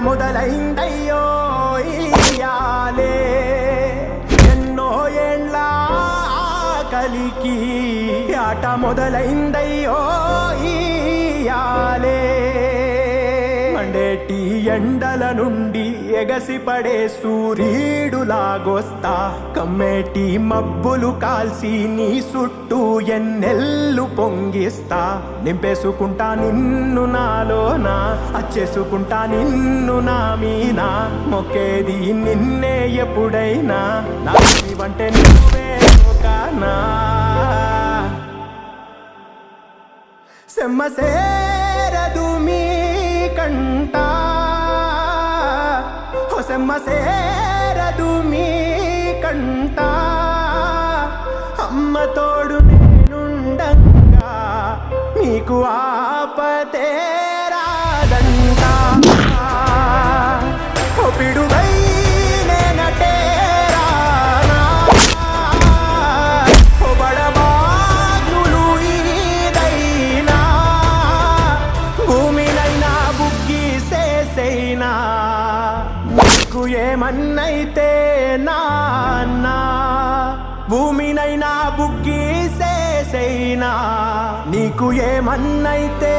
మొదలైందయ్యో ఇయాలే ఎన్నో ఏండ్ల కలికి ఆట మొదలైందయ్యో ఇయాలే మండేటి ఎండల నుండి ఎగసిపడే సూర్యుడులాగొస్తా కమ్మేటి మబ్బులు కాల్సి నీ చుట్టూ ఎన్నెల్లు పొంగిస్తా నింపేసుకుంటా నిన్ను నాలోనా అచ్చేసుకుంటా నిన్ను నా మీనా మొక్కేది నిన్నే ఎప్పుడైనా నా వంటే నువ్వే కానా సెమ్మసేరదు మీ కంట సెమ్మసేరదు మీ కంట అమ్మ తోడు నేనుండంగా మీకు ఆపతే రాదంట పిడుగై నేనటే రానా బడబాగ్నులు ఈదైనా భూమినైనా బుగ్గి సేసైనా నీకు ఏమన్నైతే నాన్నా భూమినైనా బుగ్గి సేసైనా నీకు ఏమన్నైతే